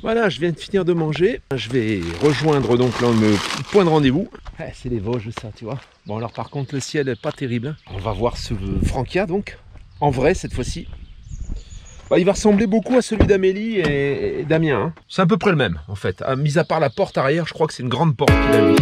Voilà, je viens de finir de manger. Je vais rejoindre donc là, le point de rendez-vous. Ah, c'est les Vosges ça, tu vois. Bon alors par contre le ciel est pas terrible. On va voir ce Frankia donc, en vrai cette fois-ci. Bah, il va ressembler beaucoup à celui d'Amélie et d'Amiens. Hein. C'est à peu près le même en fait. Mis à part la porte arrière, je crois que c'est une grande porte qu'il a mis.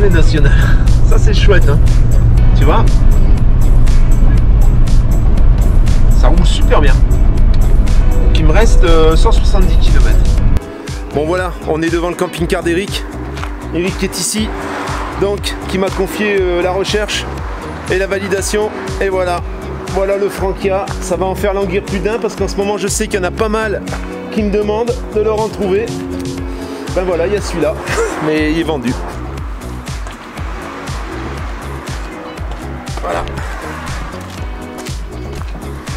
Les nationales, ça c'est chouette hein. Tu vois, ça roule super bien. Donc il me reste 170 km. Bon voilà, on est devant le camping-car d'Eric. Eric qui est ici, donc qui m'a confié la recherche et la validation. Et voilà, voilà le Frankia. Ça va en faire languir plus d'un parce qu'en ce moment je sais qu'il y en a pas mal qui me demandent de leur en trouver. Ben voilà, il y a celui-là, mais il est vendu. Voilà.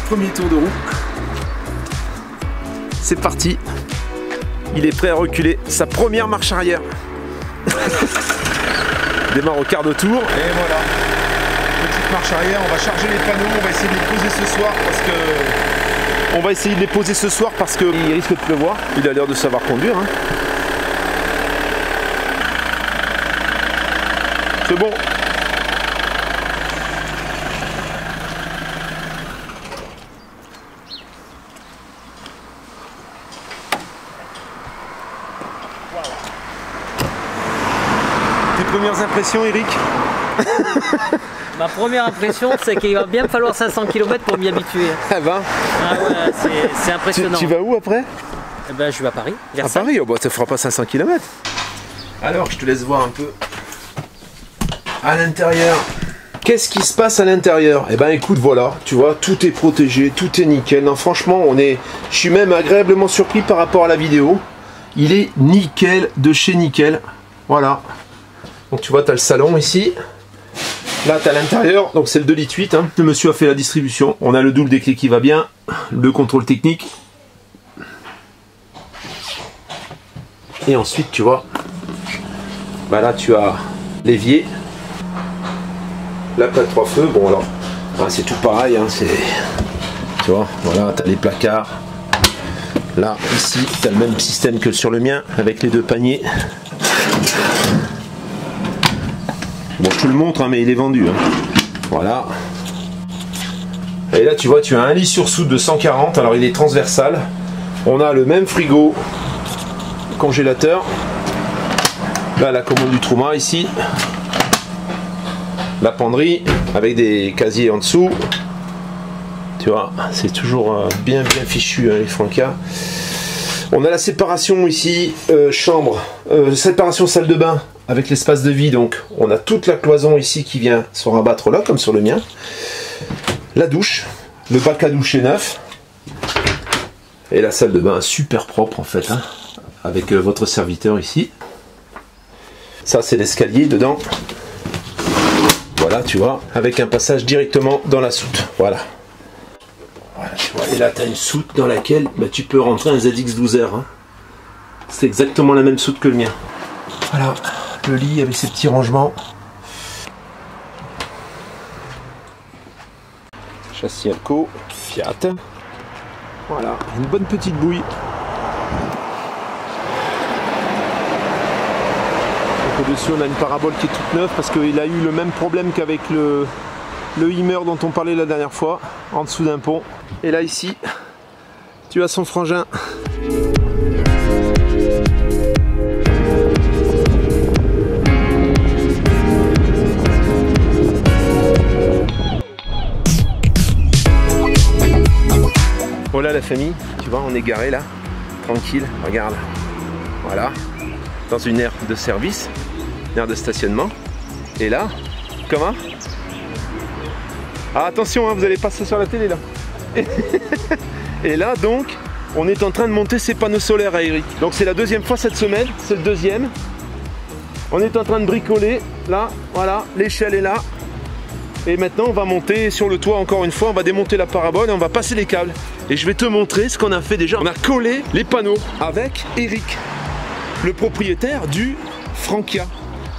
Premier tour de roue. C'est parti. Il est prêt à reculer. Sa première marche arrière. Démarre au quart de tour. Et voilà. Petite marche arrière. On va charger les panneaux. On va essayer de les poser ce soir parce que... qu'il risque de pleuvoir. Il a l'air de savoir conduire. Hein. C'est bon. Premières impressions, Eric? Ma première impression, c'est qu'il va bien me falloir 500 km pour m'y habituer. Ah ben. Ah ouais, c'est impressionnant. Tu vas où après? Eh ben, je vais à Paris. À Paris? Oh bah ça fera pas 500 km. Alors, je te laisse voir un peu à l'intérieur. Qu'est-ce qui se passe à l'intérieur? Eh ben écoute, voilà, tu vois, tout est protégé, tout est nickel. Non, franchement, je suis même agréablement surpris par rapport à la vidéo. Il est nickel de chez nickel. Voilà. Donc tu vois, tu as le salon ici. Là, tu as l'intérieur. Donc c'est le 2,8 litres. Hein. Le monsieur a fait la distribution. On a le double des clés qui va bien. Le contrôle technique. Et ensuite, tu vois, bah là, tu as l'évier. La plaque 3 feux. Bon, alors, bah, c'est tout pareil. Hein. Tu vois, voilà, tu as les placards. Là, ici, tu as le même système que sur le mien, avec les deux paniers. Bon, je te le montre, hein, mais il est vendu. Hein. Voilà. Et là, tu vois, tu as un lit sur soude de 140. Alors, il est transversal. On a le même frigo, congélateur. Là, la commande du Trouma, ici. La penderie, avec des casiers en dessous. Tu vois, c'est toujours bien fichu, hein, les Frankia. On a la séparation ici, chambre, séparation salle de bain avec l'espace de vie. Donc on a toute la cloison ici qui vient se rabattre là, comme sur le mien. La douche, le bac à douche est neuf. Et la salle de bain super propre en fait, hein, avec votre serviteur ici. Ça c'est l'escalier dedans. Voilà, tu vois, avec un passage directement dans la soute. Voilà. Voilà, tu vois, et là tu as une soute dans laquelle bah, tu peux rentrer un ZX12R. Hein. C'est exactement la même soute que le mien. Voilà, le lit avec ses petits rangements. Châssis Alco, Fiat. Voilà, une bonne petite bouille. Donc au-dessus on a une parabole qui est toute neuve parce qu'il a eu le même problème qu'avec le Hummer dont on parlait la dernière fois, en dessous d'un pont. Et là ici, tu as son frangin. Voilà la famille, tu vois, on est garé là, tranquille, regarde. Voilà, dans une aire de service, une aire de stationnement. Et là, comment? Ah, attention, hein, vous allez passer sur la télé là. Et là donc, on est en train de monter ces panneaux solaires à Eric. Donc c'est la deuxième fois cette semaine, c'est le deuxième. On est en train de bricoler, là, voilà, l'échelle est là. Et maintenant on va monter sur le toit encore une fois, on va démonter la parabole et on va passer les câbles. Et je vais te montrer ce qu'on a fait déjà. On a collé les panneaux avec Eric, le propriétaire du Frankia.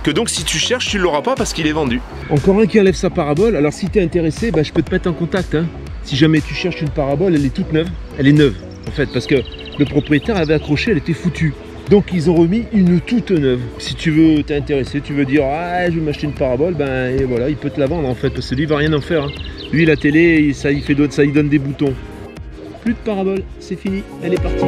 Que donc si tu cherches, tu ne l'auras pas parce qu'il est vendu. Encore un qui enlève sa parabole. Alors si tu es intéressé, je peux te mettre en contact. Hein. Si jamais tu cherches une parabole, elle est toute neuve. Elle est neuve en fait parce que le propriétaire avait accroché, elle était foutue. Donc ils ont remis une toute neuve. Si tu veux t'es intéressé, tu veux dire ah je vais m'acheter une parabole, et voilà, il peut te la vendre en fait parce que lui il va rien en faire. Hein. Lui la télé, ça il donne des boutons. Plus de parabole, c'est fini, elle est partie.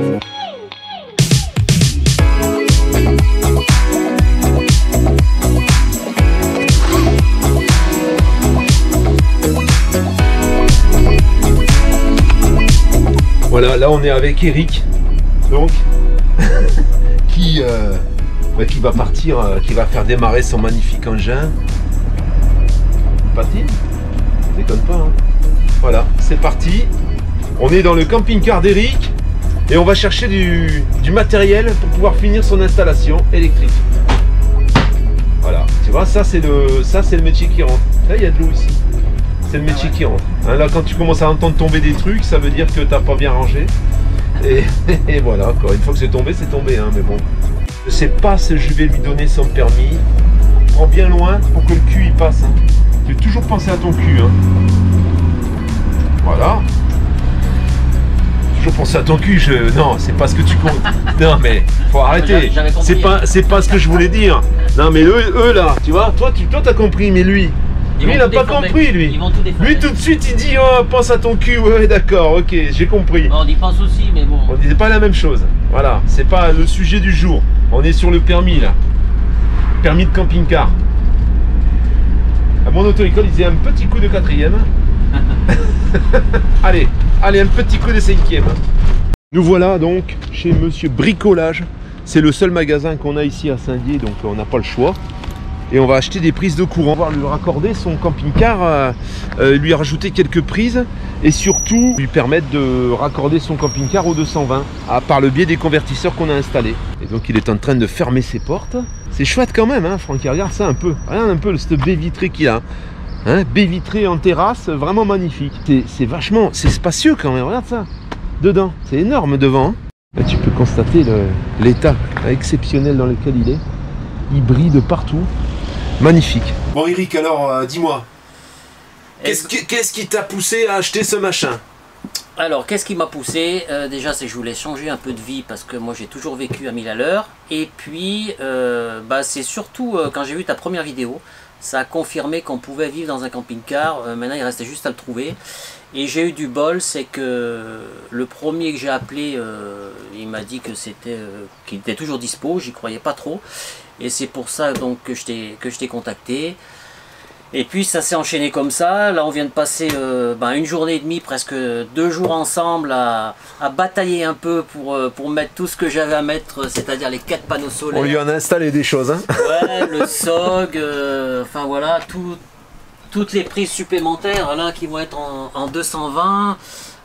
Voilà, là on est avec Eric, donc qui va partir, qui va faire démarrer son magnifique engin. Patine, déconne pas. Hein. Voilà, c'est parti. On est dans le camping-car d'Eric et on va chercher du matériel pour pouvoir finir son installation électrique. Voilà, tu vois, ça c'est le métier qui rentre. Là il y a de l'eau ici. C'est le métier qui rentre. Hein, là, quand tu commences à entendre tomber des trucs, ça veut dire que t'as pas bien rangé. Et voilà, quoi. Une fois que c'est tombé, hein, mais bon. Je sais pas si je vais lui donner son permis. Prends bien loin pour que le cul y passe. Hein. Tu as toujours pensé à ton cul. Hein. Voilà. Toujours pensé à ton cul. Non, c'est pas ce que tu comptes. Non, mais faut arrêter. C'est pas ce que je voulais dire. Non, mais eux là, tu vois, toi t'as compris, mais lui. Lui, il n'a pas compris, lui. Lui, tout de suite, il dit oh, pense à ton cul. Ouais, d'accord, ok, j'ai compris. Bon, on y pense aussi, mais bon. On disait pas la même chose. Voilà, c'est pas le sujet du jour. On est sur le permis, là. Permis de camping-car. À mon auto-école, il disait un petit coup de 4e. allez, un petit coup de 5e. Nous voilà donc chez Monsieur Bricolage. C'est le seul magasin qu'on a ici à Saint-Dié, donc on n'a pas le choix. Et on va acheter des prises de courant. On va lui raccorder son camping-car, lui rajouter quelques prises et surtout lui permettre de raccorder son camping-car au 220 par le biais des convertisseurs qu'on a installés. Et donc il est en train de fermer ses portes. C'est chouette quand même, hein, Francky, regarde ça un peu. Regarde un peu cette baie vitrée qu'il a. Hein, baie vitrée en terrasse, vraiment magnifique. C'est spacieux quand même, regarde ça. Dedans, c'est énorme devant. Hein. Là, tu peux constater l'état exceptionnel dans lequel il est. Il brille de partout. Magnifique. Bon Eric, alors dis-moi, qu'est-ce qui t'a poussé à acheter ce machin? Alors, qu'est-ce qui m'a poussé? Déjà, c'est que je voulais changer un peu de vie parce que moi j'ai toujours vécu à 1000 à l'heure. Et puis, c'est surtout quand j'ai vu ta première vidéo, ça a confirmé qu'on pouvait vivre dans un camping-car. Maintenant, il restait juste à le trouver. Et j'ai eu du bol, c'est que le premier que j'ai appelé, il m'a dit que qu'il était toujours dispo, j'y croyais pas trop. Et c'est pour ça donc que je t'ai contacté. Et puis ça s'est enchaîné comme ça. Là on vient de passer une journée et demie, presque 2 jours ensemble à batailler un peu pour mettre tout ce que j'avais à mettre, c'est-à-dire les 4 panneaux solaires. On lui en a installé des choses, hein. Ouais, le SOG, enfin voilà, toutes les prises supplémentaires là qui vont être en 220.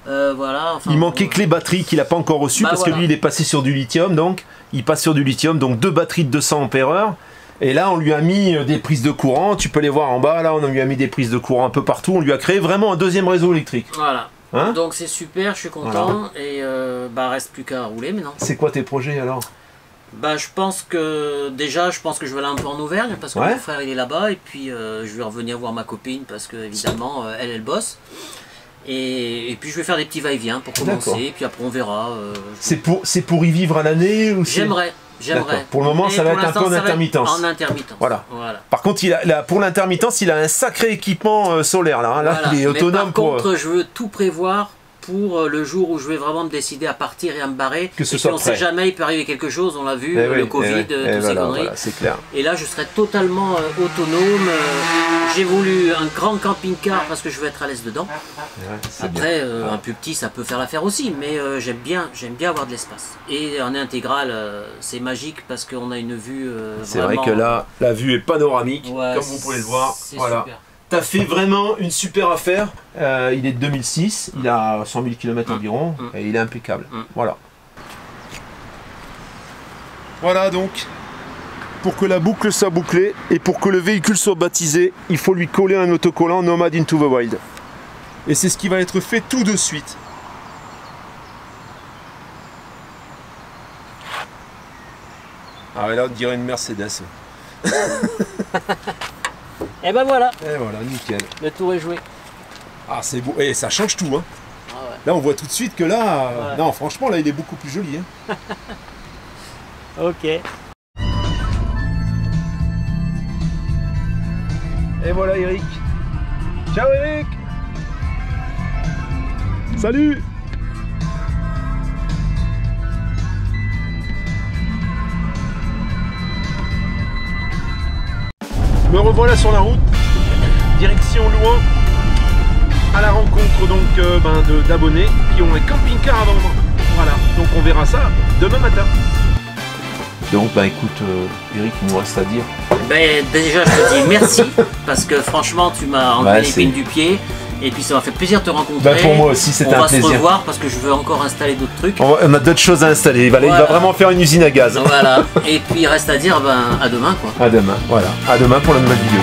Voilà, enfin, il manquait que les batteries qu'il n'a pas encore reçues parce que lui il est passé sur du lithium, donc il passe sur du lithium, donc 2 batteries de 200 Ah. Et là on lui a mis des prises de courant, tu peux les voir en bas, là on lui a mis des prises de courant un peu partout, on lui a créé vraiment un deuxième réseau électrique. Voilà, hein, donc c'est super, je suis content. Voilà. Et reste plus qu'à rouler maintenant. C'est quoi tes projets alors? Je pense que je vais aller un peu en Auvergne parce que mon frère il est là-bas et puis je vais revenir voir ma copine parce que évidemment elle bosse. Et puis je vais faire des petits va-et-vient pour commencer, puis après on verra. C'est pour y vivre à l'année ou J'aimerais. Pour le moment, ça va être un peu en intermittence. En intermittence. Voilà. Par contre, pour l'intermittence, il a un sacré équipement solaire là. Là, il est autonome. Par contre, je veux tout prévoir pour le jour où je vais vraiment me décider à partir et à me barrer. Que ce soit on ne sait jamais, il peut arriver quelque chose, on l'a vu, le Covid, toutes ces conneries. Voilà, c'est clair. Et là, je serai totalement autonome. J'ai voulu un grand camping-car parce que je veux être à l'aise dedans. Après, un plus petit, ça peut faire l'affaire aussi, mais j'aime bien avoir de l'espace. Et en intégrale, c'est magique parce qu'on a une vue c'est vrai que là, la vue est panoramique, comme vous pouvez le voir. Voilà. Super. T'as fait vraiment une super affaire. Il est de 2006, il a 100 000 km environ, et il est impeccable. Voilà. Voilà donc, pour que la boucle soit bouclée et pour que le véhicule soit baptisé, il faut lui coller un autocollant Nomad Into the Wild. Et c'est ce qui va être fait tout de suite. Ah ouais, là on dirait une Mercedes. Et ben voilà, Et voilà, nickel. le tour est joué. Ah c'est beau, et ça change tout hein. Ah ouais. Là on voit tout de suite que là, Ouais. non franchement là il est beaucoup plus joli hein. Ok. Et voilà Eric. Ciao Eric. Salut. Me revoilà sur la route, direction Louhans, à la rencontre donc d'abonnés qui ont un camping-car à vendre. Voilà, donc on verra ça demain matin. Donc bah écoute Eric, il nous reste à dire. Ben, déjà, je te dis merci parce que franchement, tu m'as enlevé l'épine du pied et puis ça m'a fait plaisir de te rencontrer. Bah pour moi aussi, c'était un plaisir. On va se revoir parce que je veux encore installer d'autres trucs. On a d'autres choses à installer. Il va vraiment faire une usine à gaz. Voilà. Et puis, il reste à dire à demain quoi. À demain, voilà. À demain pour la nouvelle vidéo.